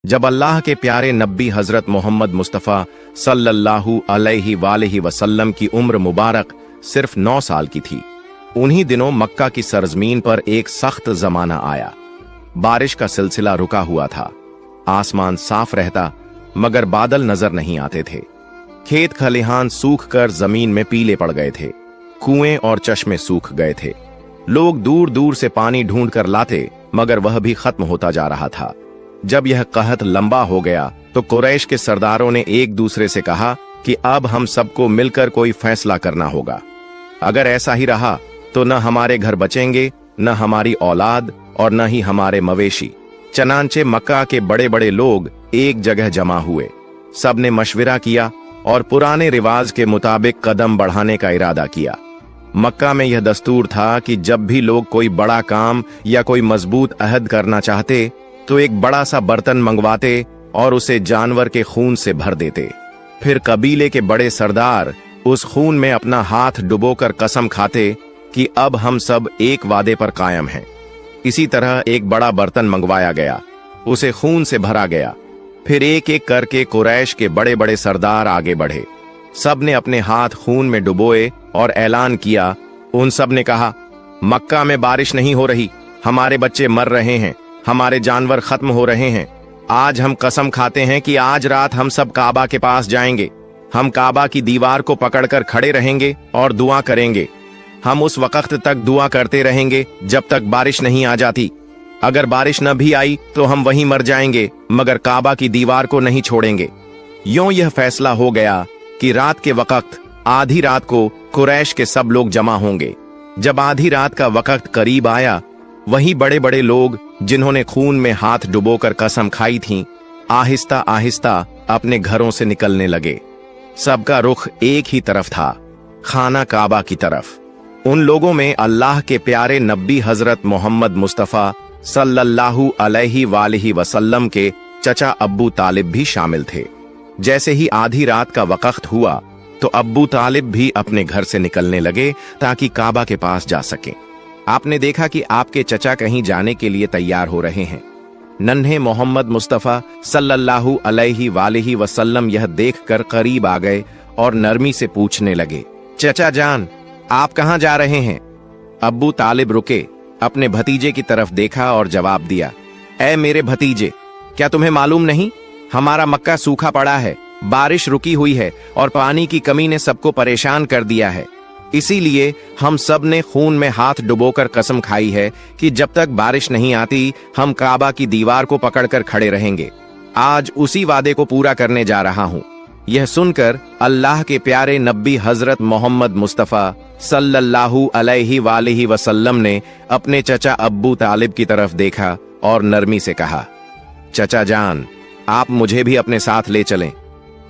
जब अल्लाह के प्यारे नबी हजरत मोहम्मद मुस्तफ़ा सल्लल्लाहु अलैहि वसल्लम की उम्र मुबारक सिर्फ 9 साल की थी, उन्हीं दिनों मक्का की सरजमीन पर एक सख्त जमाना आया। बारिश का सिलसिला रुका हुआ था, आसमान साफ रहता मगर बादल नजर नहीं आते थे। खेत खलिहान सूख कर जमीन में पीले पड़ गए थे, कुएं और चश्मे सूख गए थे। लोग दूर दूर से पानी ढूंढ कर लाते मगर वह भी खत्म होता जा रहा था। जब यह कहत लंबा हो गया तो कुरैश के सरदारों ने एक दूसरे से कहा कि अब हम सबको मिलकर कोई फैसला करना होगा। अगर ऐसा ही रहा तो न हमारे घर बचेंगे, न हमारी औलाद और न ही हमारे मवेशी। चनांचे मक्का के बड़े बड़े लोग एक जगह जमा हुए। सबने मशविरा किया और पुराने रिवाज के मुताबिक कदम बढ़ाने का इरादा किया। मक्का में यह दस्तूर था कि जब भी लोग कोई बड़ा काम या कोई मजबूत अहद करना चाहते तो एक बड़ा सा बर्तन मंगवाते और उसे जानवर के खून से भर देते। फिर कबीले के बड़े सरदार उस खून में अपना हाथ डुबोकर कसम खाते कि अब हम सब एक वादे पर कायम हैं। इसी तरह एक बड़ा बर्तन मंगवाया गया, उसे खून से भरा गया। फिर एक एक करके कुरैश के बड़े बड़े सरदार आगे बढ़े। सब ने अपने हाथ खून में डुबोए और ऐलान किया। उन सब ने कहा, मक्का में बारिश नहीं हो रही, हमारे बच्चे मर रहे हैं, हमारे जानवर खत्म हो रहे हैं। आज हम कसम खाते हैं कि आज रात हम सब काबा के पास जाएंगे। हम काबा की दीवार को पकड़कर खड़े रहेंगे और दुआ करेंगे। हम उस वक्त तक दुआ करते रहेंगे जब तक बारिश नहीं आ जाती। अगर बारिश न भी आई तो हम वहीं मर जाएंगे मगर काबा की दीवार को नहीं छोड़ेंगे। यूं यह फैसला हो गया कि रात के वक्त आधी रात को कुरैश के सब लोग जमा होंगे। जब आधी रात का वक्त करीब आया, वही बड़े बड़े लोग जिन्होंने खून में हाथ डुबोकर कसम खाई थी, आहिस्ता आहिस्ता अपने घरों से निकलने लगे। सबका रुख एक ही तरफ था, खाना काबा की तरफ। उन लोगों में अल्लाह के प्यारे नबी हजरत मोहम्मद मुस्तफ़ा सल्लल्लाहु अलैहि वसल्लम के चचा अब्बू तालिब भी शामिल थे। जैसे ही आधी रात का वक्त हुआ तो अब्बू तालिब भी अपने घर से निकलने लगे ताकि काबा के पास जा सकें। आपने देखा कि आपके चचा कहीं जाने के लिए तैयार हो रहे हैं। नन्हे मोहम्मद मुस्तफ़ा सल्लल्लाहु अलैहि वसल्लम यह देखकर करीब आ गए और नरमी से पूछने लगे, चचा जान, आप कहां जा रहे हैं? अब्बू तालिब रुके, अपने भतीजे की तरफ देखा और जवाब दिया, ऐ मेरे भतीजे, क्या तुम्हें मालूम नहीं, हमारा मक्का सूखा पड़ा है, बारिश रुकी हुई है और पानी की कमी ने सबको परेशान कर दिया है। इसीलिए हम सब ने खून में हाथ डुबोकर कसम खाई है कि जब तक बारिश नहीं आती हम काबा की दीवार को पकड़कर खड़े रहेंगे। आज उसी वादे को पूरा करने जा रहा हूँ। यह सुनकर अल्लाह के प्यारे नबी हजरत मोहम्मद मुस्तफ़ा सल्लल्लाहु अलैहि वसल्लम ने अपने चचा अब्बू तालिब की तरफ देखा और नरमी से कहा, चचा जान, आप मुझे भी अपने साथ ले चलें।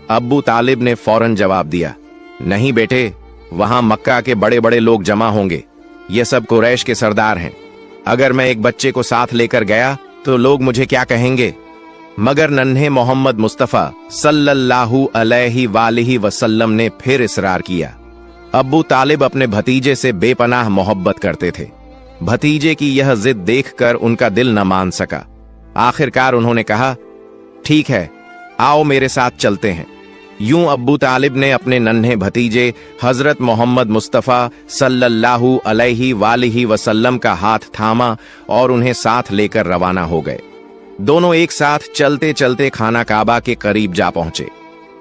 अब्बू तालिब ने फौरन जवाब दिया, नहीं बेटे, वहां मक्का के बड़े बड़े लोग जमा होंगे, ये सब कुरैश के सरदार हैं। अगर मैं एक बच्चे को साथ लेकर गया तो लोग मुझे क्या कहेंगे? मगर नन्हे मोहम्मद मुस्तफ़ा सल्लल्लाहु अलैहि वसल्लम ने फिर इसरार किया। अब्बू तालिब अपने भतीजे से बेपनाह मोहब्बत करते थे। भतीजे की यह जिद देखकर उनका दिल न मान सका। आखिरकार उन्होंने कहा, ठीक है, आओ मेरे साथ चलते हैं। यूं अब्बू तालिब ने अपने नन्हे भतीजे हजरत मोहम्मद मुस्तफ़ा सल्लल्लाहु अलैहि वसल्लम का हाथ थामा और उन्हें साथ लेकर रवाना हो गए। दोनों एक साथ चलते चलते खाना काबा के करीब जा पहुंचे।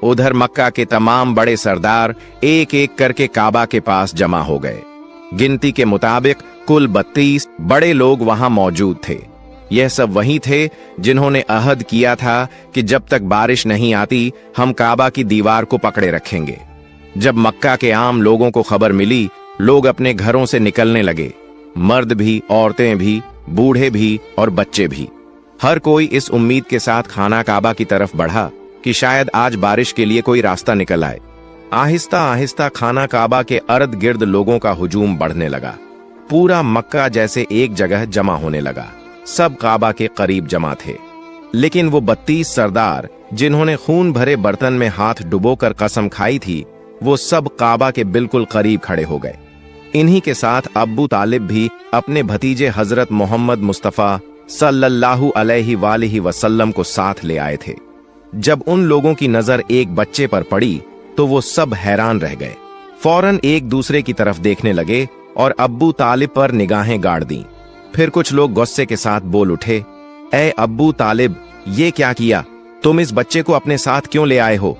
उधर मक्का के तमाम बड़े सरदार एक एक करके काबा के पास जमा हो गए। गिनती के मुताबिक कुल 32 बड़े लोग वहां मौजूद थे। यह सब वही थे जिन्होंने अहद किया था कि जब तक बारिश नहीं आती हम काबा की दीवार को पकड़े रखेंगे। जब मक्का के आम लोगों को खबर मिली, लोग अपने घरों से निकलने लगे। मर्द भी, औरतें भी, बूढ़े भी और बच्चे भी। हर कोई इस उम्मीद के साथ खाना काबा की तरफ बढ़ा कि शायद आज बारिश के लिए कोई रास्ता निकल आए। आहिस्ता आहिस्ता खाना काबा के अर्द गिर्द लोगों का हुजूम बढ़ने लगा। पूरा मक्का जैसे एक जगह जमा होने लगा। सब काबा के करीब जमा थे। लेकिन वो 32 सरदार जिन्होंने खून भरे बर्तन में हाथ डुबोकर कसम खाई थी, वो सब काबा के बिल्कुल करीब खड़े हो गए। इन्हीं के साथ अब्बू तालिब भी अपने भतीजे हजरत मोहम्मद मुस्तफ़ा सल्लल्लाहु अलैहि वसल्लम को साथ ले आए थे। जब उन लोगों की नजर एक बच्चे पर पड़ी तो वो सब हैरान रह गए। फौरन एक दूसरे की तरफ देखने लगे और अब्बू तालिब पर निगाहें गाड़ दी। फिर कुछ लोग गुस्से के साथ बोल उठे, ए अब्बू तालिब, ये क्या किया? तुम इस बच्चे को अपने साथ क्यों ले आए हो?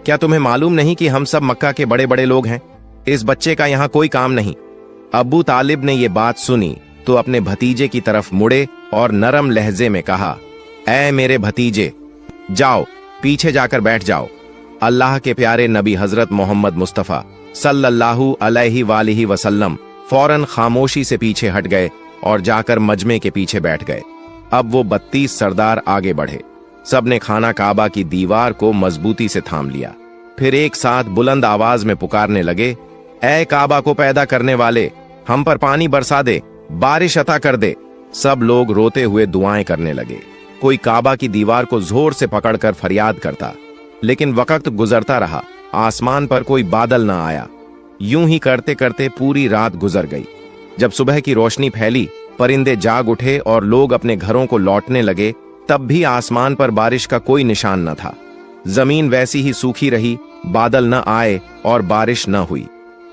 क्या तुम्हें मालूम नहीं कि हम सब मक्का के बड़े बड़े लोग हैं? इस बच्चे का यहाँ कोई काम नहीं। अब्बू तालिब ने ये बात सुनी तो अपने भतीजे की तरफ मुड़े और नरम लहजे में कहा, ऐ मेरे भतीजे, जाओ पीछे जाकर बैठ जाओ। अल्लाह के प्यारे नबी हजरत मोहम्मद मुस्तफा सल्लल्लाहु अलैहि वसल्लम फौरन खामोशी से पीछे हट गए और जाकर मजमे के पीछे बैठ गए। अब वो 32 सरदार आगे बढ़े। सबने खाना काबा की दीवार को मजबूती से थाम लिया। फिर एक साथ बुलंद आवाज में पुकारने लगे, ऐ काबा को पैदा करने वाले, हम पर पानी बरसा दे, बारिश अता कर दे। सब लोग रोते हुए दुआएं करने लगे। कोई काबा की दीवार को जोर से पकड़कर फरियाद करता, लेकिन वक्त गुजरता रहा। आसमान पर कोई बादल ना आया। यूं ही करते करते पूरी रात गुजर गई। जब सुबह की रोशनी फैली, परिंदे जाग उठे और लोग अपने घरों को लौटने लगे, तब भी आसमान पर बारिश का कोई निशान न था। जमीन वैसी ही सूखी रही, बादल न आए और बारिश न हुई।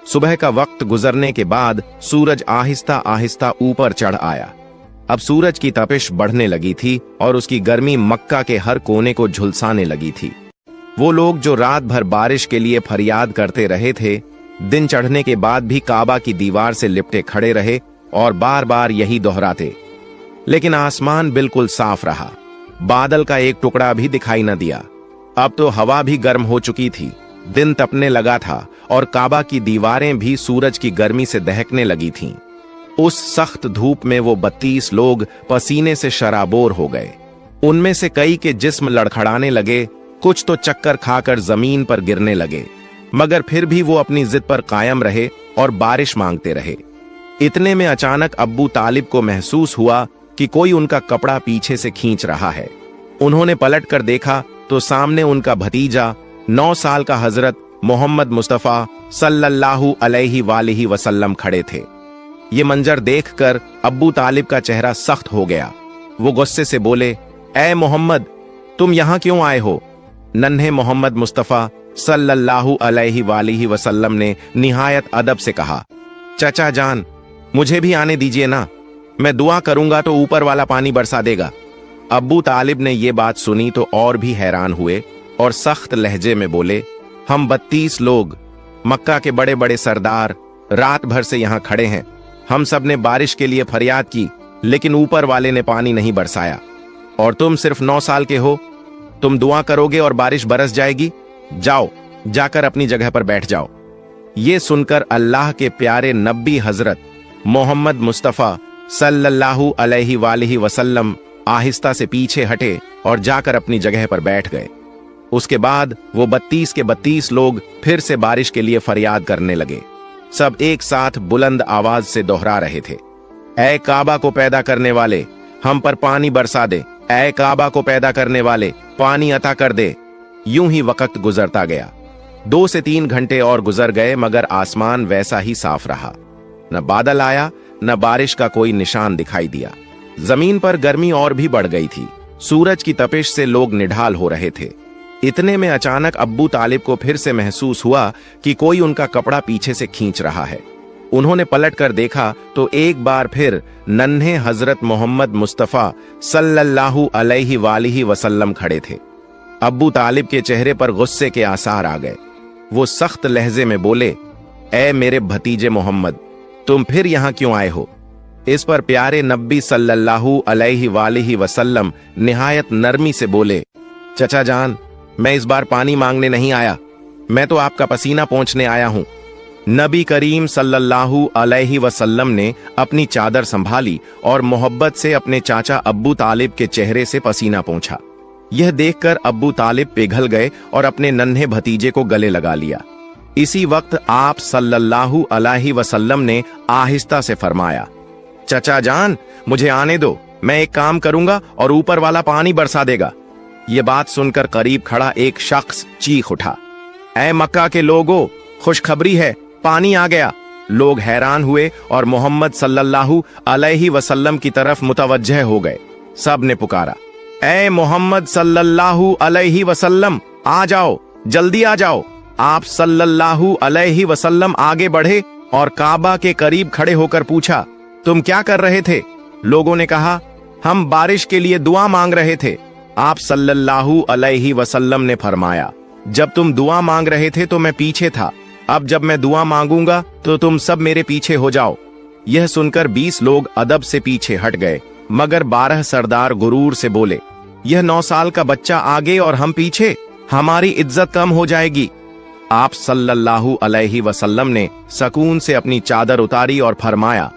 सुबह का वक्त गुजरने के बाद सूरज आहिस्ता आहिस्ता ऊपर चढ़ आया। अब सूरज की तपिश बढ़ने लगी थी और उसकी गर्मी मक्का के हर कोने को झुलसाने लगी थी। वो लोग जो रात भर बारिश के लिए फरियाद करते रहे थे, दिन चढ़ने के बाद भी काबा की दीवार से लिपटे खड़े रहे और बार बार यही दोहराते। लेकिन आसमान बिल्कुल साफ रहा। बादल का एक टुकड़ा भी दिखाई न दिया। अब तो हवा भी गर्म हो चुकी थी, दिन तपने लगा था और काबा की दीवारें भी सूरज की गर्मी से दहकने लगी थीं। उस सख्त धूप में वो 32 लोग पसीने से शराबोर हो गए। उनमें से कई के जिस्म लड़खड़ाने लगे, कुछ तो चक्कर खाकर जमीन पर गिरने लगे, मगर फिर भी वो अपनी जिद पर कायम रहे और बारिश मांगते रहे। इतने में अचानक अब्बू तालिब को महसूस हुआ कि कोई उनका कपड़ा पीछे से खींच रहा है। उन्होंने पलट कर देखा तो सामने उनका भतीजा 9 साल का हजरत मोहम्मद मुस्तफा सल्लल्लाहु अलैहि वसल्लम खड़े थे। ये मंजर देखकर अब्बू तालिब का चेहरा सख्त हो गया। वो गुस्से से बोले, ऐ मोहम्मद, तुम यहां क्यों आए हो? नन्हे मोहम्मद मुस्तफा सल्लल्लाहु अलैहि वसल्लम ने निहायत अदब से कहा, चचा जान, मुझे भी आने दीजिए ना, मैं दुआ करूंगा तो ऊपर वाला पानी बरसा देगा। अब्बू तालिब ने ये बात सुनी तो और भी हैरान हुए और सख्त लहजे में बोले, हम 32 लोग, मक्का के बड़े बड़े सरदार, रात भर से यहां खड़े हैं। हम सब ने बारिश के लिए फरियाद की, लेकिन ऊपर वाले ने पानी नहीं बरसाया। और तुम सिर्फ 9 साल के हो, तुम दुआ करोगे और बारिश बरस जाएगी? जाओ, जाकर अपनी जगह पर बैठ जाओ। ये सुनकर अल्लाह के प्यारे नबी हजरत मोहम्मद मुस्तफा सल्लल्लाहु अलैहि वसल्लम आहिस्ता से पीछे हटे और जाकर अपनी जगह पर बैठ गए। उसके बाद वो 32 के 32 लोग फिर से बारिश के लिए फरियाद करने लगे। सब एक साथ बुलंद आवाज से दोहरा रहे थे, ऐ काबा को पैदा करने वाले, हम पर पानी बरसा दे। ऐ काबा को पैदा करने वाले, पानी अता कर दे। यूं ही वक्त गुजरता गया। 2 से 3 घंटे और गुजर गए, मगर आसमान वैसा ही साफ रहा। न बादल आया, न बारिश का कोई निशान दिखाई दिया। जमीन पर गर्मी और भी बढ़ गई थी। सूरज की तपिश से लोग निढाल हो रहे थे। इतने में अचानक अब्बू तालिब को फिर से महसूस हुआ कि कोई उनका कपड़ा पीछे से खींच रहा है। उन्होंने पलट कर देखा तो एक बार फिर नन्हे हजरत मोहम्मद मुस्तफा सल्लल्लाहु अलैहि वसल्लम खड़े थे। अब्बू तालिब के चेहरे पर गुस्से के आसार आ गए। वो सख्त लहजे में बोले, ऐ मेरे भतीजे मोहम्मद, तुम फिर यहां क्यों आए हो? इस पर प्यारे नबी सल्लल्लाहु अलैहि वसल्लम निहायत नरमी से बोले, चचा जान, मैं इस बार पानी मांगने नहीं आया, मैं तो आपका पसीना पोंछने आया हूं। नबी करीम सल्लल्लाहु अलैहि वसल्लम ने अपनी चादर संभाली और मोहब्बत से अपने चाचा अब्बू तालिब के चेहरे से पसीना पोंछा। यह देखकर अब्बू तालिब पिघल गए और अपने नन्हे भतीजे को गले लगा लिया। इसी वक्त आप सल्लल्लाहु अलैहि वसल्लम ने आहिस्ता से फरमाया, चचा जान, मुझे आने दो, मैं एक काम करूंगा और ऊपर वाला पानी बरसा देगा। ये बात सुनकर करीब खड़ा एक शख्स चीख उठा, ऐ मक्का के लोगों, खुशखबरी है, पानी आ गया। लोग हैरान हुए और मोहम्मद सल्लल्लाहु अलैहि वसल्लम की तरफ मुतवज्जह हो गए। सब ने पुकारा, ए मोहम्मद सल्लल्लाहु अलैहि वसल्लम, आ जाओ, जल्दी आ जाओ। आप सल्लल्लाहु अलैहि वसल्लम आगे बढ़े और काबा के करीब खड़े होकर पूछा, तुम क्या कर रहे थे? लोगों ने कहा, हम बारिश के लिए दुआ मांग रहे थे। आप सल्लल्लाहु अलैहि वसल्लम ने फरमाया, जब तुम दुआ मांग रहे थे तो मैं पीछे था, अब जब मैं दुआ मांगूंगा तो तुम सब मेरे पीछे हो जाओ। यह सुनकर 20 लोग अदब से पीछे हट गए, मगर 12 सरदार गुरूर से बोले, यह 9 साल का बच्चा आगे और हम पीछे, हमारी इज्जत कम हो जाएगी। आप सल्लल्लाहु अलैहि वसल्लम ने सकून से अपनी चादर उतारी और फरमाया,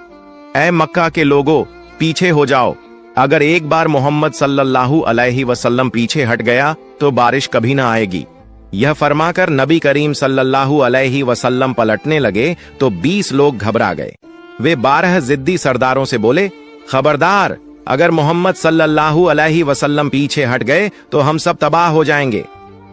ऐ मक्का के लोगों, पीछे हो जाओ। अगर एक बार मोहम्मद सल्लल्लाहु अलैहि वसल्लम पीछे हट गया तो बारिश कभी ना आएगी। यह फरमाकर नबी करीम सल्लल्लाहु अलैहि वसल्लम पलटने लगे तो 20 लोग घबरा गए। वे 12 जिद्दी सरदारों से बोले, खबरदार, अगर मोहम्मद सल्लल्लाहु अलैहि वसल्लम पीछे हट गए तो हम सब तबाह हो जाएंगे।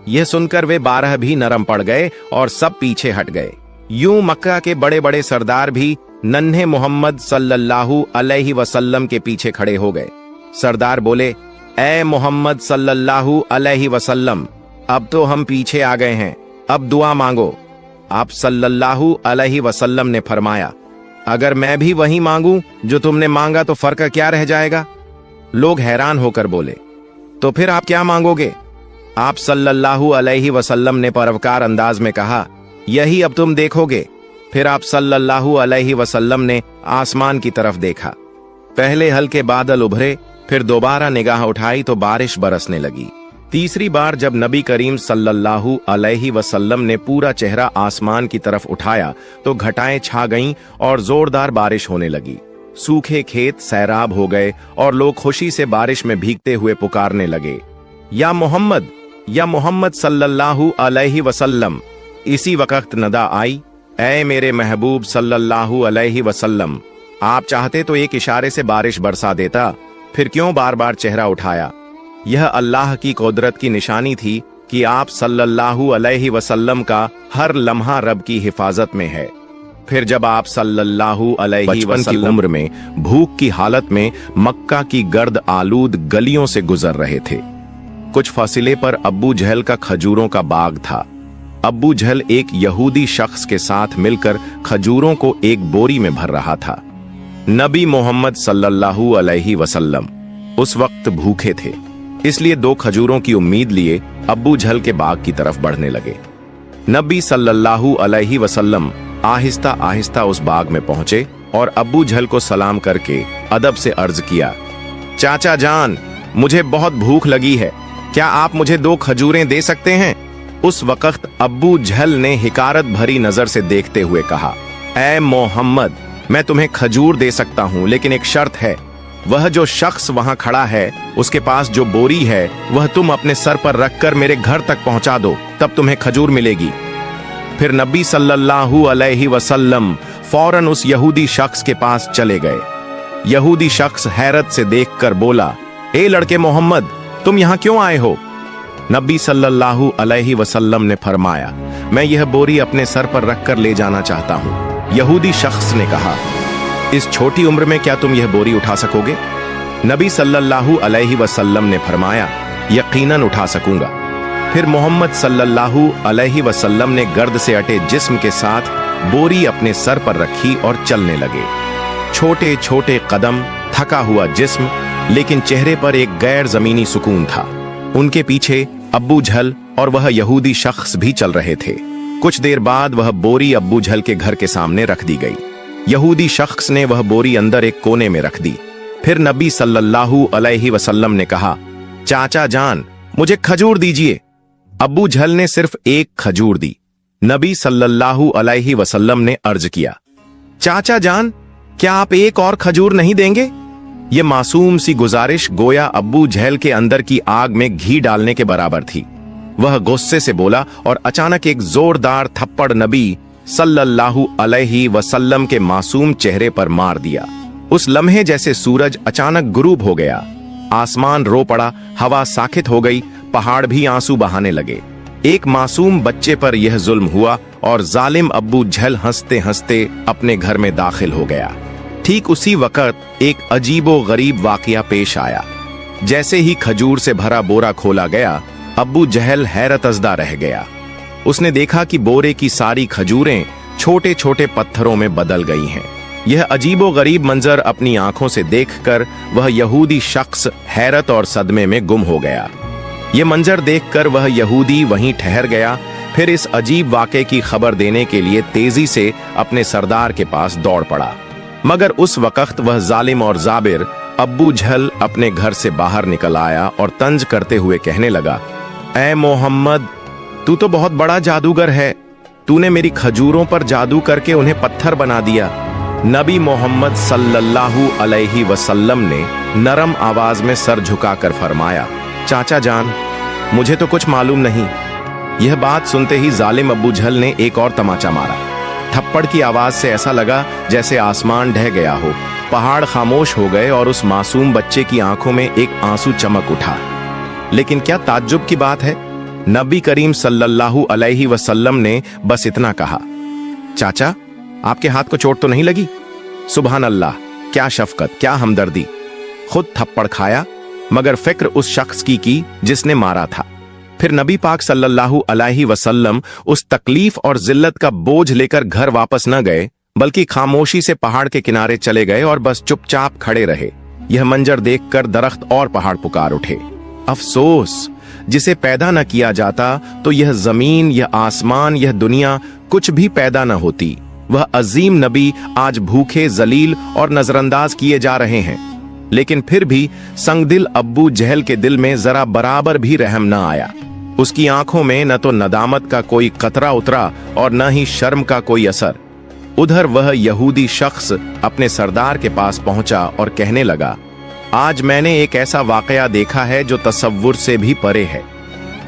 यह सुनकर वे 12 भी नरम पड़ गए और सब पीछे हट गए। यूं मक्का के बड़े बड़े सरदार भी नन्हे मोहम्मद सल्लल्लाहु अलैहि वसल्लम के पीछे खड़े हो गए। सरदार बोले, ए मोहम्मद सल्लल्लाहु अलैहि वसल्लम, अब तो हम पीछे आ गए हैं, अब दुआ मांगो। आप सल्लल्लाहु अलैहि वसल्लम ने फरमाया, अगर मैं भी वही मांगूं जो तुमने मांगा तो फर्क क्या रह जाएगा? लोग हैरान होकर बोले, तो फिर आप क्या मांगोगे? आप सल्लल्लाहु अलैहि वसल्लम ने परोपकार अंदाज में कहा, यही अब तुम देखोगे। फिर आप सल्लल्लाहु अलैहि वसल्लम ने आसमान की तरफ देखा। पहले हल्के बादल उभरे, फिर दोबारा निगाह उठाई तो बारिश बरसने लगी। तीसरी बार जब नबी करीम सल्लल्लाहु अलैहि वसल्लम ने पूरा चेहरा आसमान की तरफ उठाया तो घटाएं छा गईं और जोरदार बारिश होने लगी। सूखे खेत सैराब हो गए और लोग खुशी से बारिश में भीगते हुए पुकारने लगे, या मोहम्मद सल्लल्लाहु अलैहि वसल्लम। इसी वक्त नदा आई, ऐ मेरे महबूब सल्लल्लाहु अलैहि वसल्लम, आप चाहते तो एक इशारे से बारिश बरसा देता, फिर क्यों बार बार चेहरा उठाया? यह अल्लाह की कुदरत की निशानी थी कि आप सल्लल्लाहु अलैहि वसल्लम का हर लम्हा रब की हिफाजत में है। फिर जब आप सल्लल्लाहु अलैहि वसल्लम की उम्र में भूख की हालत में मक्का की गर्द आलूद गलियों से गुजर रहे थे, कुछ फासिले पर अब्बू जहल का खजूरों का बाग था। अब्बू जहल एक यहूदी शख्स के साथ मिलकर खजूरों को एक बोरी में भर रहा था। नबी मोहम्मद सल्लल्लाहु अलैहि वसल्लम उस वक्त भूखे थे, इसलिए 2 खजूरों की उम्मीद लिए अब्बू जहल के बाग की तरफ बढ़ने लगे। नबी सल्लल्लाहु अलैहि वसल्लम आहिस्ता आहिस्ता उस बाग में पहुंचे और अब्बू जहल को सलाम करके अदब से अर्ज किया, चाचा जान, मुझे बहुत भूख लगी है, क्या आप मुझे 2 खजूरें दे सकते हैं? उस वक्त अब्बू जहल ने हिकारत भरी नजर से देखते हुए कहा, ऐ मोहम्मद, मैं तुम्हें खजूर दे सकता हूं, लेकिन एक शर्त है। वह जो शख्स वहां खड़ा है उसके पास जो बोरी है वह तुम अपने सर पर रखकर मेरे घर तक पहुंचा दो, तब तुम्हें खजूर मिलेगी। फिर नबी सल्लल्लाहु अलैहि वसल्लम फौरन उस यहूदी शख्स के पास चले गए। यहूदी शख्स हैरत से देखकर बोला, ए लड़के मोहम्मद, तुम यहां क्यों आए हो? नबी सल्लल्लाहु अलैहि वसल्लम ने फरमाया, मैं यह बोरी अपने सर पर रखकर ले जाना चाहता हूं। यहूदी शख्स ने कहा, इस छोटी उम्र में क्या तुम यह बोरी उठा सकोगे? नबी सल्लल्लाहु अलैहि वसल्लम ने फरमाया, यकीनन उठा सकूंगा। फिर मोहम्मद सल्लल्लाहु अलैहि वसल्लम ने गर्द से अटे जिस्म के साथ बोरी अपने सर पर रखी और चलने लगे। छोटे छोटे कदम, थका हुआ जिस्म, लेकिन चेहरे पर एक गैर जमीनी सुकून था। उनके पीछे अब्बू जहल और वह यहूदी शख्स भी चल रहे थे। कुछ देर बाद वह बोरी अब्बू जहल के घर के सामने रख दी गई। यहूदी शख्स ने वह बोरी अंदर एक कोने में रख दी। फिर नबी सल्लल्लाहु अलैहि वसल्लम ने कहा, चाचा जान, मुझे खजूर दीजिए। अब्बू जहल ने सिर्फ एक खजूर दी। नबी सल्लल्लाहु अलैहि वसल्लम ने अर्ज किया, चाचा जान, क्या आप एक और खजूर नहीं देंगे? ये मासूम सी गुजारिश गोया अब्बू जहल के अंदर की आग में घी डालने के बराबर थी। वह गुस्से से बोला और अचानक एक जोरदार थप्पड़ नबी सल्लल्लाहु अलैहि वसल्लम के मासूम चेहरे पर मार दिया। उस लम्हे जैसे सूरज अचानक गुरूब हो गया, आसमान रो पड़ा, हवा साखित हो गई, पहाड़ भी आंसू बहाने लगे। एक मासूम बच्चे पर यह जुल्म हुआ और जालिम अब्बू जहल हंसते हंसते अपने घर में दाखिल हो गया। ठीक उसी वक्त एक अजीबो गरीब वाकया पेश आया। जैसे ही खजूर से भरा बोरा खोला गया, अब्बू जहल हैरतज़दा रह गया। उसने देखा कि बोरे की सारी खजूरें छोटे छोटे पत्थरों में बदल गई हैं। यह अजीबोगरीब मंजर अपनी आंखों से देखकर वह यहूदी शख्स हैरत और सदमे में गुम हो गया। यह मंजर देखकर वह यहूदी वहीं ठहर गया। फिर इस अजीब वाक़े की खबर देने के लिए तेजी से अपने सरदार के पास दौड़ पड़ा, मगर उस वक्त वह जालिम और जाबिर अब्बू जहल अपने घर से बाहर निकल आया और तंज करते हुए कहने लगा, ऐ मोहम्मद, तू तो बहुत बड़ा जादूगर है। तूने मेरी खजूरों पर जादू करके उन्हें पत्थर बना दिया। नबी मोहम्मद सल्लल्लाहु अलैहि वसल्लम ने नरम आवाज में सर झुकाकर फरमाया, चाचा जान, मुझे तो कुछ मालूम नहीं। यह बात सुनते ही जालिम अब्बू जहल ने एक और तमाचा मारा। थप्पड़ की आवाज से ऐसा लगा जैसे आसमान ढह गया हो। पहाड़ खामोश हो गए और उस मासूम बच्चे की आंखों में एक आंसू चमक उठा। लेकिन क्या ताज्जुब की बात है, नबी करीम सल्लल्लाहु अलैहि वसल्लम ने बस इतना कहा, चाचा, आपके हाथ को चोट तो नहीं लगी? सुभान अल्लाह, क्या शफकत, क्या हमदर्दी। खुद थप्पड़ खाया, मगर फिक्र उस शख्स की जिसने मारा था। फिर नबी पाक सल्लल्लाहु अलैहि वसल्लम उस तकलीफ और जिल्लत का बोझ लेकर घर वापस न गए, बल्कि खामोशी से पहाड़ के किनारे चले गए और बस चुपचाप खड़े रहे। यह मंजर देखकर दरख्त और पहाड़ पुकार उठे। अफसोस, जिसे पैदा न किया जाता तो यह जमीन, यह आसमान, यह दुनिया कुछ भी पैदा न होती। वह अजीम नबी आज भूखे, जलील और नजरअंदाज किए जा रहे हैं। लेकिन फिर भी संगदिल अब्बू जहल के दिल में जरा बराबर भी रहम न आया। उसकी आंखों में न तो नदामत का कोई कतरा उतरा और न ही शर्म का कोई असर। उधर वह यहूदी शख्स अपने सरदार के पास पहुंचा और कहने लगा, आज मैंने एक ऐसा वाकया देखा है जो तसव्वुर से भी परे है।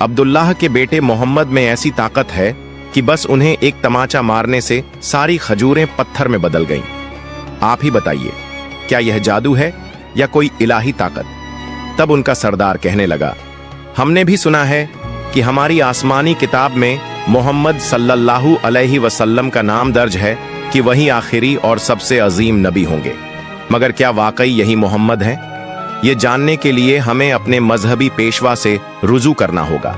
अब्दुल्लाह के बेटे मोहम्मद में ऐसी ताकत है कि बस उन्हें एक तमाचा मारने से सारी खजूरें पत्थर में बदल गईं। आप ही बताइए, क्या यह जादू है या कोई इलाही ताकत? तब उनका सरदार कहने लगा, हमने भी सुना है कि हमारी आसमानी किताब में मोहम्मद सल्लल्लाहु अलैहि वसल्लम का नाम दर्ज है कि वही आखिरी और सबसे अजीम नबी होंगे। मगर क्या वाकई यही मोहम्मद हैं? ये जानने के लिए हमें अपने मजहबी पेशवा से रुजू करना होगा।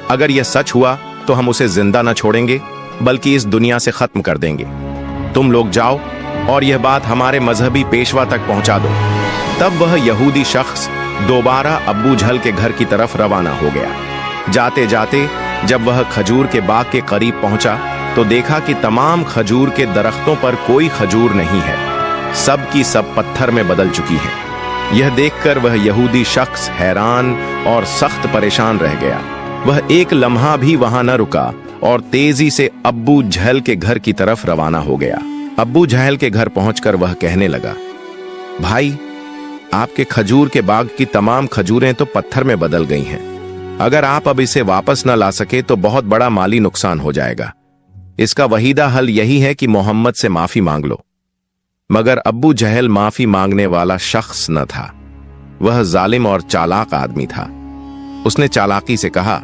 अगर यह सच हुआ तो हम उसे जिंदा न छोड़ेंगे, बल्कि इस दुनिया से खत्म कर देंगे। तुम लोग जाओ और यह बात हमारे मजहबी पेशवा तक पहुंचा दो। तब वह यहूदी शख्स दोबारा अब्बू जहल के घर की तरफ रवाना हो गया। जाते जाते जब वह खजूर के बाग के करीब पहुंचा तो देखा कि तमाम खजूर के दरख्तों पर कोई खजूर नहीं है, सब की सब पत्थर में बदल चुकी हैं। यह देखकर वह यहूदी शख्स हैरान और सख्त परेशान रह गया। वह एक लम्हा भी वहां न रुका और तेजी से अब्बू जहल के घर की तरफ रवाना हो गया। अब्बू जहल के घर पहुंचकर वह कहने लगा, भाई, आपके खजूर के बाग की तमाम खजूरें तो पत्थर में बदल गई हैं। अगर आप अब इसे वापस न ला सके तो बहुत बड़ा माली नुकसान हो जाएगा। इसका वहीदा हल यही है कि मोहम्मद से माफी मांग लो। मगर अब्बू जहल माफी मांगने वाला शख्स न था। वह जालिम और चालाक आदमी था। उसने चालाकी से कहा,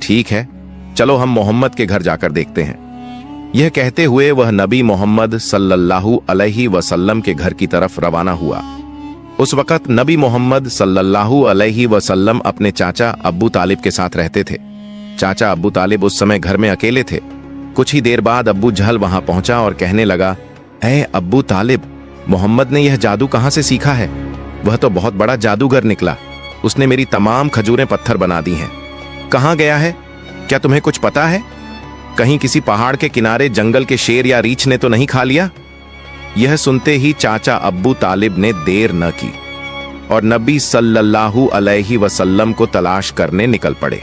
ठीक है, चलो हम मोहम्मद के घर जाकर देखते हैं। यह कहते हुए वह नबी मोहम्मद सल्लल्लाहु अलैहि वसल्लम के घर की तरफ रवाना हुआ। उस वक्त नबी मोहम्मद सल्लल्लाहु अलैहि वसल्लम अपने चाचा अब्बू तालिब के साथ रहते थे। चाचा अब्बू तालिब उस समय घर में अकेले थे। कुछ ही देर बाद अब्बू जहल वहां पहुंचा और कहने लगा, ऐ अब्बू तालिब, मोहम्मद ने यह जादू कहां से सीखा है? वह तो बहुत बड़ा जादूगर निकला। उसने मेरी तमाम खजूरें पत्थर बना दी हैं। कहां गया है? क्या तुम्हें कुछ पता है? कहीं किसी पहाड़ के किनारे जंगल के शेर या रीछ ने तो नहीं खा लिया? यह सुनते ही चाचा अब्बू तालिब ने देर न की और नबी सल्लल्लाहु अलैहि वसल्लम को तलाश करने निकल पड़े।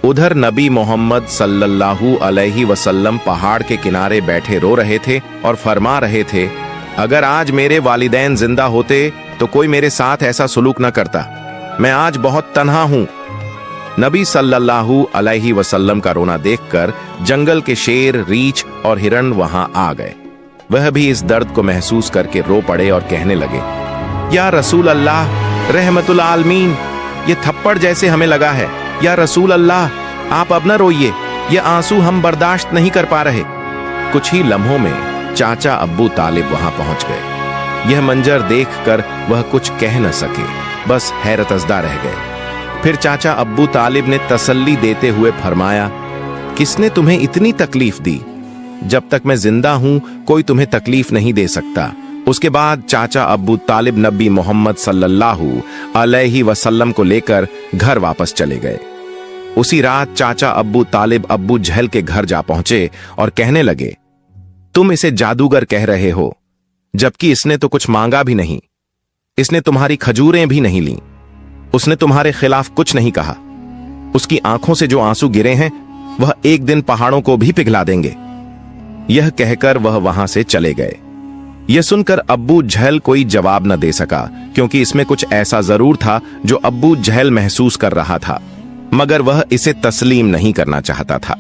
उधर नबी मोहम्मद सल्लल्लाहु अलैहि वसल्लम पहाड़ के किनारे बैठे रो रहे थे और फरमा रहे थे, अगर आज मेरे वालिदैन जिंदा होते तो कोई मेरे साथ ऐसा सुलूक न करता। मैं आज बहुत तन्हा हूं। नबी सल्लल्लाहु अलैहि वसल्लम का रोना देखकर जंगल के शेर, रीछ और हिरण वहां आ गए। वह भी इस दर्द को महसूस करके रो पड़े और कहने लगे, या रसूल अल्लाह, रहमतुल आलमीन, ये थप्पड़ जैसे हमें लगा है। या रसूल अल्लाह, आप अब न रोइए, ये आंसू हम बर्दाश्त नहीं कर पा रहे। कुछ ही लम्हों में चाचा अब्बू तालिब वहां पहुंच गए। यह मंजर देखकर वह कुछ कह न सके। बस हैरतज़दा रह गए। फिर चाचा अब्बू तालिब ने तसल्ली देते हुए फरमाया, किसने तुम्हें इतनी तकलीफ दी? जब तक मैं जिंदा हूं कोई तुम्हें तकलीफ नहीं दे सकता। उसके बाद चाचा अब्बू तालिब नबी मोहम्मद सल्लल्लाहु अलैहि वसल्लम को लेकर घर वापस चले गए। उसी रात चाचा अब्बू तालिब अब्बू जहल के घर जा पहुंचे और कहने लगे, तुम इसे जादूगर कह रहे हो, जबकि इसने तो कुछ मांगा भी नहीं। इसने तुम्हारी खजूरें भी नहीं लीं। उसने तुम्हारे खिलाफ कुछ नहीं कहा। उसकी आंखों से जो आंसू गिरे हैं वह एक दिन पहाड़ों को भी पिघला देंगे। यह कहकर वह वहां से चले गए। यह सुनकर अब्बू जहल कोई जवाब न दे सका, क्योंकि इसमें कुछ ऐसा जरूर था जो अब्बू जहल महसूस कर रहा था, मगर वह इसे तस्लीम नहीं करना चाहता था।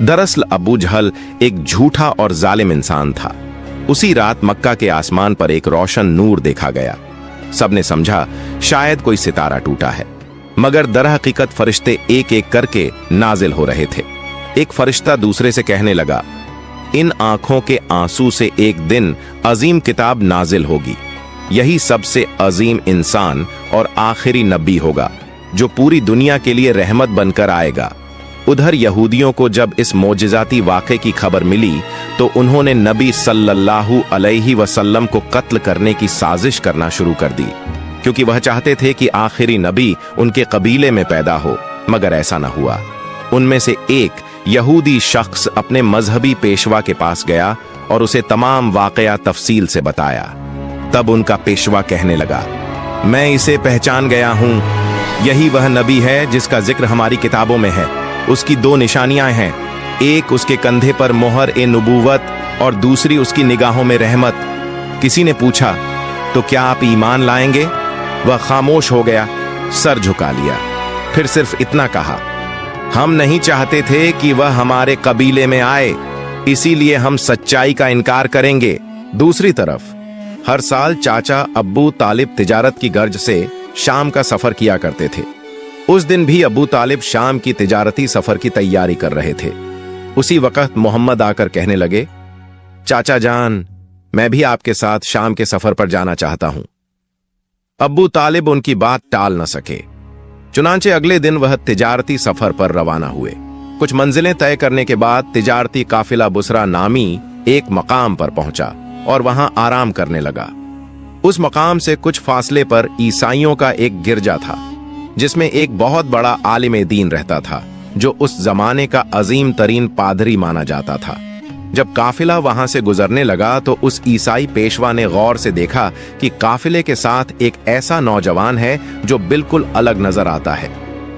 दरअसल अब्बू जहल एक झूठा और जालिम इंसान था। उसी रात मक्का के आसमान पर एक रोशन नूर देखा गया। सबने समझा शायद कोई सितारा टूटा है, मगर दरहकीकत फरिश्ते एक एक करके नाजिल हो रहे थे। एक फरिश्ता दूसरे से कहने लगा, इन आंखों के आंसू से एक दिन अजीम किताब नाजिल होगी। यही सबसे अजीम इंसान और आखिरी नबी होगा जो पूरी दुनिया के लिए रहमत बनकर आएगा। उधर यहूदियों को जब इस मोजिजाती वाक़े की खबर मिली तो उन्होंने नबी सल्लल्लाहु अलैहि वसल्लम को कत्ल करने की साजिश करना शुरू कर दी, क्योंकि वह चाहते थे कि आखिरी नबी उनके कबीले में पैदा हो, मगर ऐसा न हुआ। उनमें से एक यहूदी शख्स अपने मजहबी पेशवा के पास गया और उसे तमाम वाकया तफसील से बताया। तब उनका पेशवा कहने लगा, मैं इसे पहचान गया हूं। यही वह नबी है जिसका जिक्र हमारी किताबों में है। उसकी दो निशानियां हैं, एक उसके कंधे पर मोहर ए नबूवत और दूसरी उसकी निगाहों में रहमत। किसी ने पूछा, तो क्या आप ईमान लाएंगे? वह खामोश हो गया, सर झुका लिया, फिर सिर्फ इतना कहा, हम नहीं चाहते थे कि वह हमारे कबीले में आए, इसीलिए हम सच्चाई का इनकार करेंगे। दूसरी तरफ हर साल चाचा अब्बू तालिब तिजारत की गर्ज से शाम का सफर किया करते थे। उस दिन भी अब्बू तालिब शाम की तिजारती सफर की तैयारी कर रहे थे। उसी वक्त मोहम्मद आकर कहने लगे, चाचा जान, मैं भी आपके साथ शाम के सफर पर जाना चाहता हूं। अब्बू तालिब उनकी बात टाल न सके। चुनांचे अगले दिन वह तिजारती सफर पर रवाना हुए। कुछ मंजिलें तय करने के बाद तिजारती काफिला बुसरा नामी एक मकाम पर पहुंचा और वहां आराम करने लगा। उस मकाम से कुछ फासले पर ईसाइयों का एक गिरजा था, जिसमें एक बहुत बड़ा आलिम दीन रहता था, जो उस जमाने का अजीम तरीन पादरी माना जाता था। जब काफिला वहां से गुजरने लगा तो उस ईसाई पेशवा ने गौर से देखा कि काफिले के साथ एक ऐसा नौजवान है जो बिल्कुल अलग नजर आता है।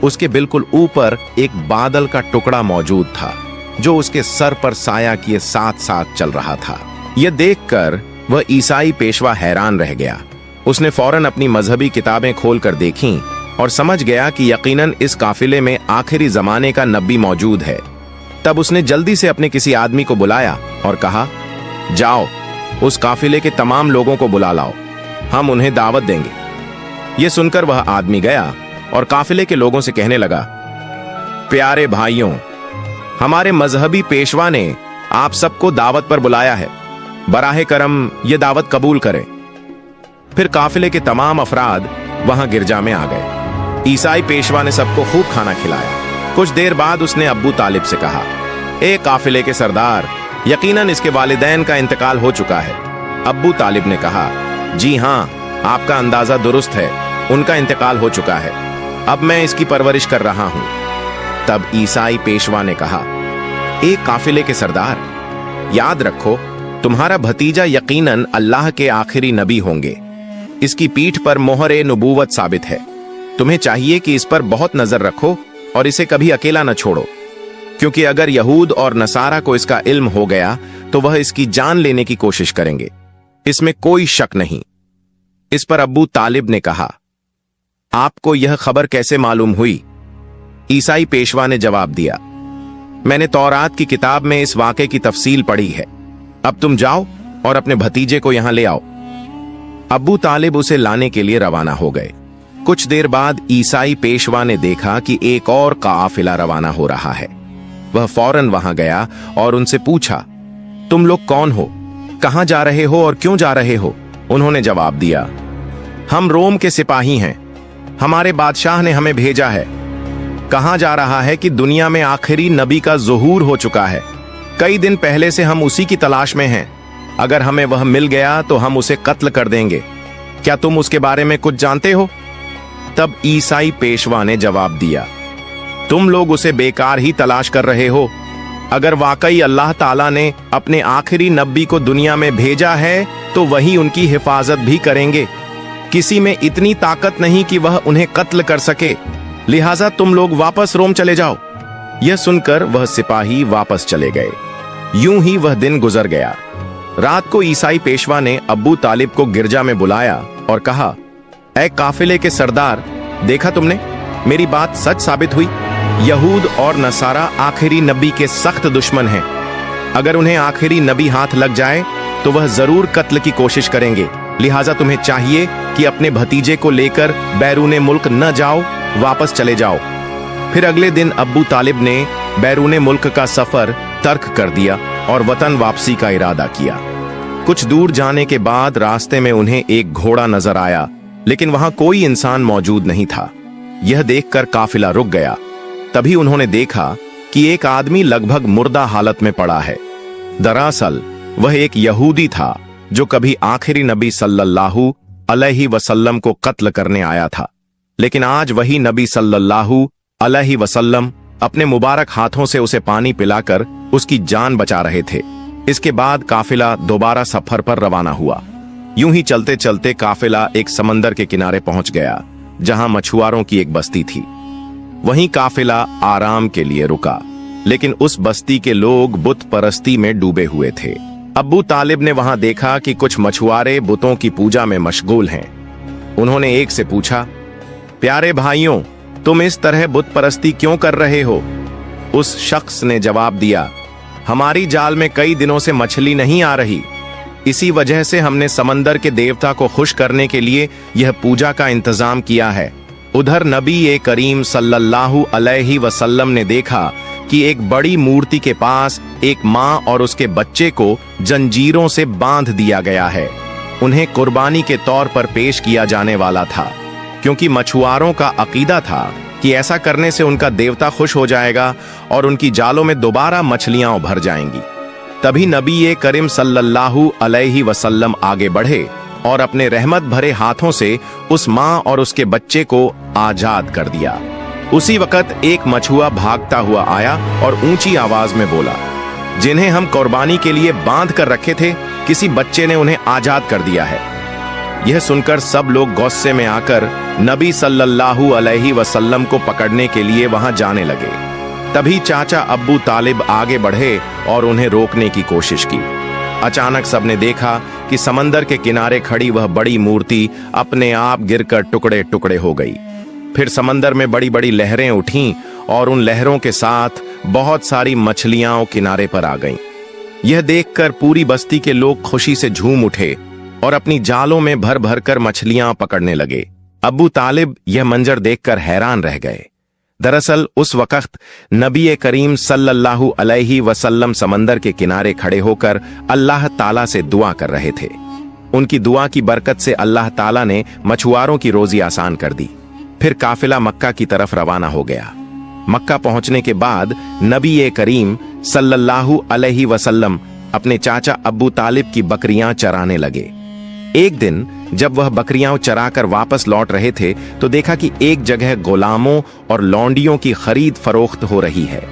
उसके बिल्कुल ऊपर एक बादल का टुकड़ा मौजूद था, जो उसके सर पर साया किए साथ साथ चल रहा था। यह देखकर वह ईसाई पेशवा हैरान रह गया। उसने फौरन अपनी मजहबी किताबें खोलकर देखीं और समझ गया कि यकीनन इस काफिले में आखिरी जमाने का नबी मौजूद है। तब उसने जल्दी से अपने किसी आदमी को बुलाया और कहा, जाओ उस काफिले के तमाम लोगों को बुला लाओ, हम उन्हें दावत देंगे। यह सुनकर वह आदमी गया और काफिले के लोगों से कहने लगा, प्यारे भाइयों, हमारे मजहबी पेशवा ने आप सबको दावत पर बुलाया है, बराहे करम ये दावत कबूल करें। फिर काफिले के तमाम अफराद वहां गिरजा में आ गए। ईसाई पेशवा ने सबको खूब खाना खिलाया। कुछ देर बाद उसने अब्बू तालिब से कहा, ए काफिले के सरदार, यकीनन इसके वालिदैन का इंतकाल हो चुका है। अब्बू तालिब ने कहा, जी हां, आपका अंदाजा दुरुस्त है, उनका इंतकाल हो चुका है। अब मैं इसकी परवरिश कर रहा हूं। तब ईसाई पेशवा ने कहा, ए काफिले के सरदार, याद रखो तुम्हारा भतीजा यकीनन अल्लाह के आखिरी नबी होंगे। इसकी पीठ पर मोहर ए नबूवत साबित है। तुम्हें चाहिए कि इस पर बहुत नजर रखो और इसे कभी अकेला न छोड़ो, क्योंकि अगर यहूद और नसारा को इसका इल्म हो गया तो वह इसकी जान लेने की कोशिश करेंगे, इसमें कोई शक नहीं। इस पर अब्बू तालिब ने कहा, आपको यह खबर कैसे मालूम हुई? ईसाई पेशवा ने जवाब दिया, मैंने तौरात की किताब में इस वाक़े की तफसील पढ़ी है। अब तुम जाओ और अपने भतीजे को यहां ले आओ। अब्बू तालिब उसे लाने के लिए रवाना हो गए। कुछ देर बाद ईसाई पेशवा ने देखा कि एक और काफिला रवाना हो रहा है। वह फौरन वहां गया और उनसे पूछा, तुम लोग कौन हो, कहां जा रहे हो और क्यों जा रहे हो? उन्होंने जवाब दिया, हम रोम के सिपाही हैं, हमारे बादशाह ने हमें भेजा है। कहा जा रहा है कि दुनिया में आखिरी नबी का ज़ुहूर हो चुका है। कई दिन पहले से हम उसी की तलाश में हैं। अगर हमें वह मिल गया तो हम उसे कत्ल कर देंगे। क्या तुम उसके बारे में कुछ जानते हो? तब ईसाई पेशवा ने जवाब दिया, तुम लोग उसे बेकार ही तलाश कर रहे हो। अगर वाकई अल्लाह ताला ने अपने आखिरी नबी को दुनिया में भेजा है तो वही उनकी हिफाजत भी करेंगे। किसी में इतनी ताकत नहीं कि वह उन्हें कत्ल कर सके, लिहाजा तुम लोग वापस रोम चले जाओ। यह सुनकर वह सिपाही वापस चले गए। यूं ही वह दिन गुजर गया। रात को ईसाई पेशवा ने अब्बू तालिब को गिरजा में बुलाया और कहा, ऐ काफिले के सरदार, देखा तुमने, मेरी बात सच साबित हुई। यहूद और नसारा आखिरी नबी के सख्त दुश्मन हैं। अगर उन्हें आखिरी नबी हाथ लग जाए तो वह जरूर कत्ल की कोशिश करेंगे। लिहाजा तुम्हें चाहिए कि अपने भतीजे को लेकर बैरूने मुल्क न जाओ, वापस चले जाओ। फिर अगले दिन अब्बू तालिब ने बैरूने मुल्क का सफर तर्क कर दिया और वतन वापसी का इरादा किया। कुछ दूर जाने के बाद रास्ते में उन्हें एक घोड़ा नजर आया, लेकिन वहां कोई इंसान मौजूद नहीं था। यह देखकर काफिला रुक गया। तभी उन्होंने देखा कि एक आदमी लगभग मुर्दा हालत में पड़ा है। दरअसल वह एक यहूदी था जो कभी आखिरी नबी सल्लल्लाहु अलैहि वसल्लम को कत्ल करने आया था। लेकिन आज वही नबी सल्लल्लाहु अलैहि वसल्लम अपने मुबारक हाथों से उसे पानी पिलाकर उसकी जान बचा रहे थे। इसके बाद काफिला दोबारा सफर पर रवाना हुआ। यूं ही चलते चलते काफिला एक समंदर के किनारे पहुंच गया, जहां मछुआरों की एक बस्ती थी। वहीं काफिला आराम के लिए रुका, लेकिन उस बस्ती के लोग बुत परस्ती में डूबे हुए थे। अब्बू तालिब ने वहां देखा कि कुछ मछुआरे बुतों की पूजा में मशगूल हैं। उन्होंने एक से पूछा, प्यारे भाइयों, तुम इस तरह बुत परस्ती क्यों कर रहे हो? उस शख्स ने जवाब दिया, हमारी जाल में कई दिनों से मछली नहीं आ रही, इसी वजह से हमने समंदर के देवता को खुश करने के लिए यह पूजा का इंतजाम किया है। उधर नबी करीम सल्लल्लाहु अलैहि वसल्लम ने देखा कि एक बड़ी मूर्ति के पास एक माँ और उसके बच्चे को जंजीरों से बांध दिया गया है। उन्हें कुर्बानी के तौर पर पेश किया जाने वाला था, क्योंकि मछुआरों का अकीदा था कि ऐसा करने से उनका देवता खुश हो जाएगा और उनकी जालों में दोबारा मछलियां उभर जाएंगी। तभी नबी करीम सल्लल्लाहु अलैहि वसल्लम आगे बढ़े और अपने रहमत भरे हाथों से उस माँ और उसके बच्चे को आजाद कर दिया। उसी वक्त एक मछुआ भागता हुआ आया और ऊंची आवाज में बोला, जिन्हें हम कुर्बानी के लिए बांध कर रखे थे, किसी बच्चे ने उन्हें आजाद कर दिया है। यह सुनकर सब लोग गुस्से में आकर नबी सल्लल्लाहु अलैहि वसल्लम को पकड़ने के लिए वहां जाने लगे। तभी चाचा अब्बू तालिब आगे बढ़े और उन्हें रोकने की कोशिश की। अचानक सबने देखा कि समंदर के किनारे खड़ी वह बड़ी मूर्ति अपने आप गिरकर टुकड़े टुकड़े हो गई। फिर समंदर में बड़ी बड़ी लहरें उठीं और उन लहरों के साथ बहुत सारी मछलियां किनारे पर आ गईं। यह देखकर पूरी बस्ती के लोग खुशी से झूम उठे और अपनी जालों में भर भर कर मछलियां पकड़ने लगे। अब्बू तालिब यह मंजर देखकर हैरान रह गए। दरअसल उस वक्त नबी करीम सल्लल्लाहु अलैहि वसल्लम समंदर के किनारे खड़े होकर अल्लाह ताला से दुआ कर रहे थे। उनकी दुआ की बरकत से अल्लाह ताला ने मछुआरों की रोजी आसान कर दी। फिर काफिला मक्का की तरफ रवाना हो गया। मक्का पहुंचने के बाद नबी करीम सल्लल्लाहु अलैहि वसल्लम अपने चाचा अब्बू तालिब की बकरियां चराने लगे। एक दिन जब वह बकरियां चराकर वापस लौट रहे थे तो देखा कि एक जगह गुलामों और लौंडियों की खरीद फरोख्त हो रही है।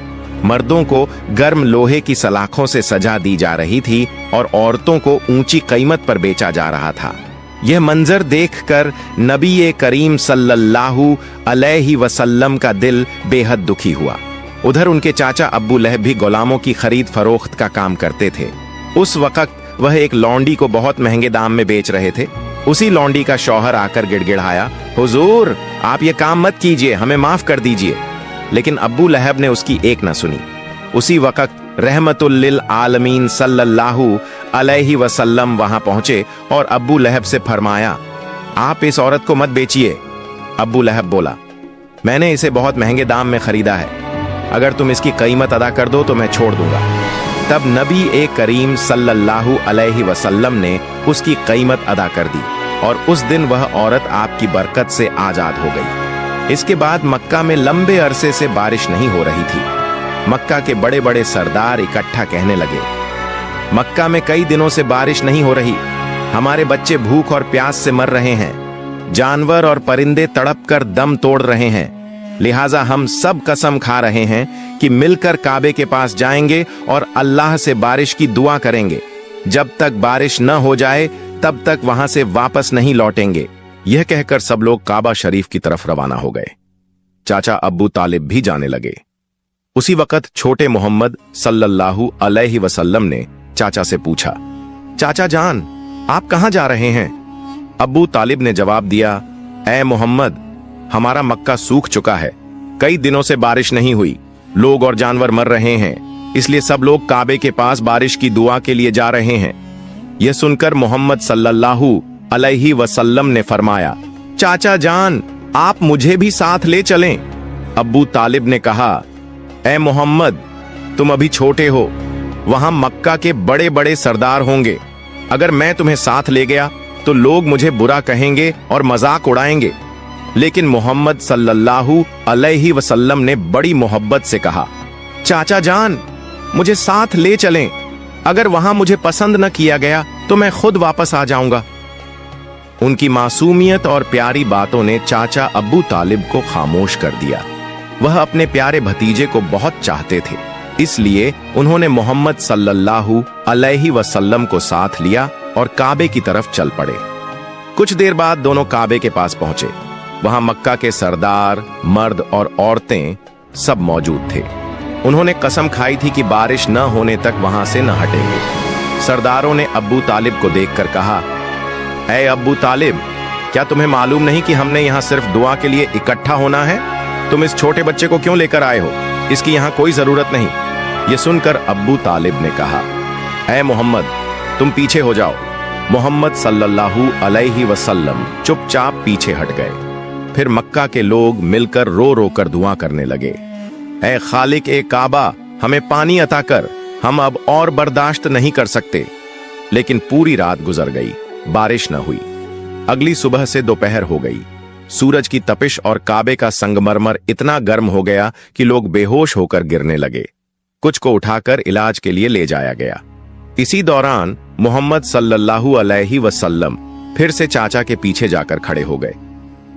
मर्दों को गर्म लोहे की सलाखों से सजा दी जा रही थी और औरतों को ऊंची कीमत पर बेचा जा रहा था। यह मंजर देखकर नबी करीम सल्लल्लाहु अलैहि वसल्लम का दिल बेहद दुखी हुआ। उधर उनके चाचा अब्बू लहब भी गुलामों की खरीद फरोख्त का काम करते थे। उस वक्त वह एक लौंडी को बहुत महंगे दाम में बेच रहे थे। उसी लौंडी का शौहर आकर गिड़गिड़ाया, हुजूर, आप ये काम मत कीजिए, हमें माफ कर दीजिए। लेकिन अब्बू लहब ने उसकी एक न सुनी। उसी वक्त रहमतुल लिल आलमीन सल्लल्लाहु अलैहि वसल्लम वहां पहुंचे और अब्बू लहब से फरमाया, आप इस औरत को मत बेचिए। अब्बू लहब बोला, मैंने इसे बहुत महंगे दाम में खरीदा है, अगर तुम इसकी कीमत अदा कर दो तो मैं छोड़ दूंगा। तब नबी करीम सल्लल्लाहु अलैहि वसल्लम ने उसकी कीमत अदा कर दी। और उस दिन वह औरत आपकी बरकत से आजाद हो गई। इसके बाद मक्का में लंबे अरसे से बारिश नहीं हो रही थी। मक्का के बड़े बड़े सरदार इकट्ठा कहने लगे, मक्का में कई दिनों से बारिश नहीं हो रही, हमारे बच्चे भूख और प्यास से मर रहे हैं, जानवर और परिंदे तड़प कर दम तोड़ रहे हैं, लिहाजा हम सब कसम खा रहे हैं कि मिलकर काबे के पास जाएंगे और अल्लाह से बारिश की दुआ करेंगे। जब तक बारिश न हो जाए तब तक वहां से वापस नहीं लौटेंगे। यह कहकर सब लोग काबा शरीफ की तरफ रवाना हो गए। चाचा अब्बू तालिब भी जाने लगे। उसी वक्त छोटे मोहम्मद सल्लल्लाहु अलैहि वसल्लम ने चाचा से पूछा, चाचा जान, आप कहां जा रहे हैं? अब्बू तालिब ने जवाब दिया, ऐ मोहम्मद, हमारा मक्का सूख चुका है, कई दिनों से बारिश नहीं हुई, लोग और जानवर मर रहे हैं, इसलिए सब लोग काबे के पास बारिश की दुआ के लिए जा रहे हैं। यह सुनकर मोहम्मद सल्लल्लाहु अलैहि वसल्लम ने फरमाया, चाचा जान, आप मुझे भी साथ ले चलें। अब्बू तालिब ने कहा, ऐ मोहम्मद, तुम अभी छोटे हो, वहां मक्का के बड़े बड़े सरदार होंगे, अगर मैं तुम्हें साथ ले गया तो लोग मुझे बुरा कहेंगे और मजाक उड़ाएंगे। लेकिन मोहम्मद सल्लल्लाहु अलैहि वसल्लम ने बड़ी मोहब्बत से कहा, चाचा जान, मुझे साथ ले चलें, अगर वहां मुझे पसंद न किया गया तो मैं खुद वापस आ जाऊंगा। उनकी मासूमियत और प्यारी बातों ने चाचा अब्बू तालिब को खामोश कर दिया। वह अपने प्यारे भतीजे को बहुत चाहते थे, इसलिए उन्होंने मोहम्मद सल्लल्लाहु अलैहि वसल्लम को साथ लिया और काबे की तरफ चल पड़े। कुछ देर बाद दोनों काबे के पास पहुंचे। वहां मक्का के सरदार, मर्द और औरतें सब मौजूद थे। उन्होंने कसम खाई थी कि बारिश न होने तक वहां से न हटेंगे। सरदारों ने अब्बू तालिब को देखकर कहा, ऐ अब्बू तालिब, क्या तुम्हें मालूम नहीं कि हमने यहाँ सिर्फ दुआ के लिए इकट्ठा होना है? तुम इस छोटे बच्चे को क्यों लेकर आए हो? इसकी यहाँ कोई जरूरत नहीं। यह सुनकर अब्बू तालिब ने कहा, ऐ मोहम्मद, तुम पीछे हो जाओ। मोहम्मद सल्लल्लाहु अलैहि वसल्लम चुपचाप पीछे हट गए। फिर मक्का के लोग मिलकर रो रो कर दुआ करने लगे, ऐ खालिक ए काबा, हमें पानी अता कर, हम अब और बर्दाश्त नहीं कर सकते। लेकिन पूरी रात गुजर गई, बारिश न हुई। अगली सुबह से दोपहर हो गई। सूरज की तपिश और काबे का संगमरमर इतना गर्म हो गया कि लोग बेहोश होकर गिरने लगे। कुछ को उठाकर इलाज के लिए ले जाया गया। इसी दौरान मोहम्मद सल्लल्लाहु अलैहि वसल्लम फिर से चाचा के पीछे जाकर खड़े हो गए।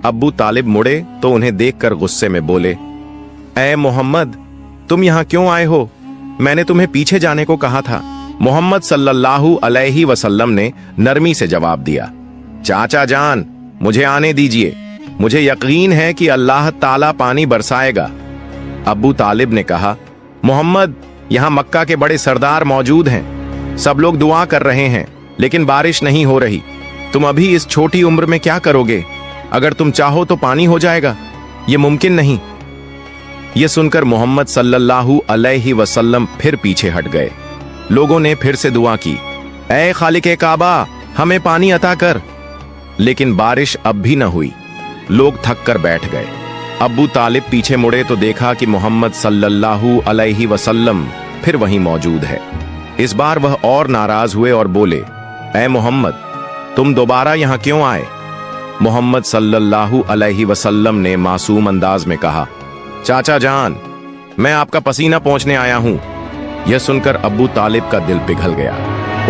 अब्बू तालिब मुड़े तो उन्हें देखकर गुस्से में बोले, ऐ मोहम्मद, तुम यहाँ क्यों आए हो? मैंने तुम्हें पीछे जाने को कहा था। मोहम्मद सल्लल्लाहु अलैहि वसल्लम ने नरमी से जवाब दिया, चाचा जान, मुझे आने दीजिए, मुझे यकीन है कि अल्लाह ताला पानी बरसाएगा। अब्बू तालिब ने कहा, मोहम्मद, यहाँ मक्का के बड़े सरदार मौजूद हैं, सब लोग दुआ कर रहे हैं, लेकिन बारिश नहीं हो रही। तुम अभी इस छोटी उम्र में क्या करोगे? अगर तुम चाहो तो पानी हो जाएगा, ये मुमकिन नहीं। यह सुनकर मोहम्मद सल्लल्लाहु अलैहि वसल्लम फिर पीछे हट गए। लोगों ने फिर से दुआ की, ऐ खालिक काबा, हमें पानी अता कर। लेकिन बारिश अब भी न हुई। लोग थक कर बैठ गए। अब्बू तालिब पीछे मुड़े तो देखा कि मोहम्मद सल्लल्लाहु अलैहि वसल्लम फिर वहीं मौजूद है। इस बार वह और नाराज हुए और बोले, ऐ मोहम्मद, तुम दोबारा यहां क्यों आए? मोहम्मद सल्लल्लाहु अलैहि वसल्लम ने मासूम अंदाज में कहा, चाचा जान, मैं आपका पसीना पोंछने आया हूं। यह सुनकर अब्बू तालिब का दिल पिघल गया।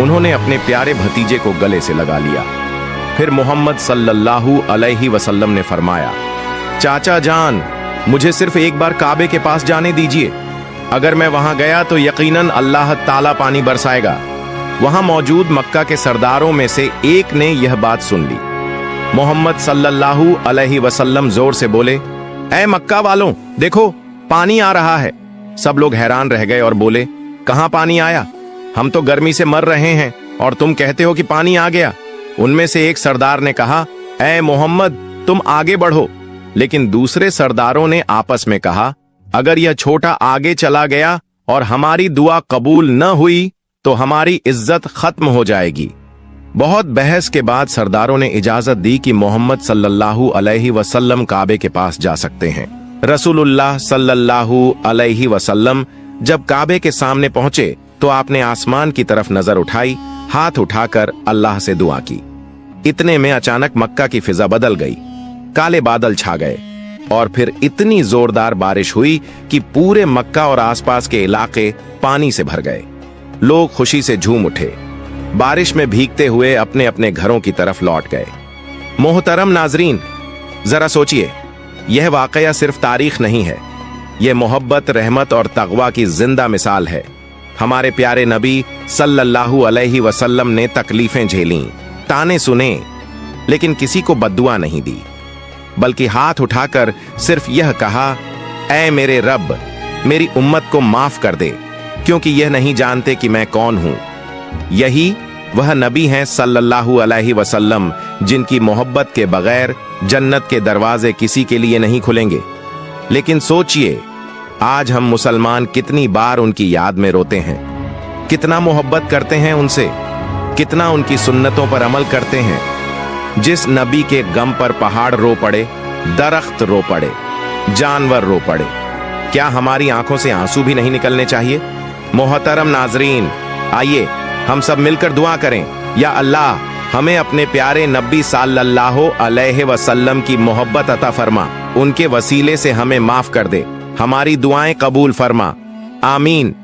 उन्होंने अपने प्यारे भतीजे को गले से लगा लिया। फिर मोहम्मद सल्लल्लाहु अलैहि वसल्लम ने फरमाया, चाचा जान, मुझे सिर्फ एक बार काबे के पास जाने दीजिए, अगर मैं वहां गया तो यकीनन अल्लाह ताला पानी बरसाएगा। वहां मौजूद मक्का के सरदारों में से एक ने यह बात सुन ली। मोहम्मद सल्लल्लाहु अलैहि वसल्लम जोर से बोले, ऐ मक्का वालों, देखो पानी आ रहा है। सब लोग हैरान रह गए और बोले, कहां पानी आया? हम तो गर्मी से मर रहे हैं और तुम कहते हो कि पानी आ गया। उनमें से एक सरदार ने कहा, ऐ मोहम्मद, तुम आगे बढ़ो। लेकिन दूसरे सरदारों ने आपस में कहा, अगर यह छोटा आगे चला गया और हमारी दुआ कबूल न हुई तो हमारी इज्जत खत्म हो जाएगी। बहुत बहस के बाद सरदारों ने इजाजत दी कि मोहम्मद सल्लल्लाहु अलैहि वसल्लम काबे के पास जा सकते हैं। रसूलुल्लाह सल्लल्लाहु अलैहि वसल्लम जब काबे के सामने पहुंचे तो आपने आसमान की तरफ नजर उठाई, हाथ उठाकर अल्लाह से दुआ की, इतने में अचानक मक्का की फिजा बदल गई, काले बादल छा गए और फिर इतनी जोरदार बारिश हुई कि पूरे मक्का और आसपास के इलाके पानी से भर गए। लोग खुशी से झूम उठे, बारिश में भीगते हुए अपने अपने घरों की तरफ लौट गए। मोहतरम नाजरीन, जरा सोचिए, यह वाकया सिर्फ तारीख नहीं है, यह मोहब्बत, रहमत और तक़वा की जिंदा मिसाल है। हमारे प्यारे नबी सल्लल्लाहु अलैहि वसल्लम ने तकलीफें झेलीं, ताने सुने, लेकिन किसी को बद्दुआ नहीं दी, बल्कि हाथ उठाकर सिर्फ यह कहा, ऐ मेरे रब, मेरी उम्मत को माफ कर दे, क्योंकि यह नहीं जानते कि मैं कौन हूं। यही वह नबी हैं सल्लल्लाहु अलैहि वसल्लम, जिनकी मोहब्बत के बगैर जन्नत के दरवाजे किसी के लिए नहीं खुलेंगे। लेकिन सोचिए, आज हम मुसलमान कितनी बार उनकी याद में रोते हैं, कितना मोहब्बत करते हैं उनसे, कितना उनकी सुन्नतों पर अमल करते हैं। जिस नबी के गम पर पहाड़ रो पड़े, दरख्त रो पड़े, जानवर रो पड़े, क्या हमारी आंखों से आंसू भी नहीं निकलने चाहिए? मोहतरम नाजरीन, आइए हम सब मिलकर दुआ करें, या अल्लाह, हमें अपने प्यारे नबी सल्लल्लाहु अलैहि वसल्लम की मोहब्बत अता फरमा, उनके वसीले से हमें माफ कर दे, हमारी दुआएं कबूल फरमा। आमीन।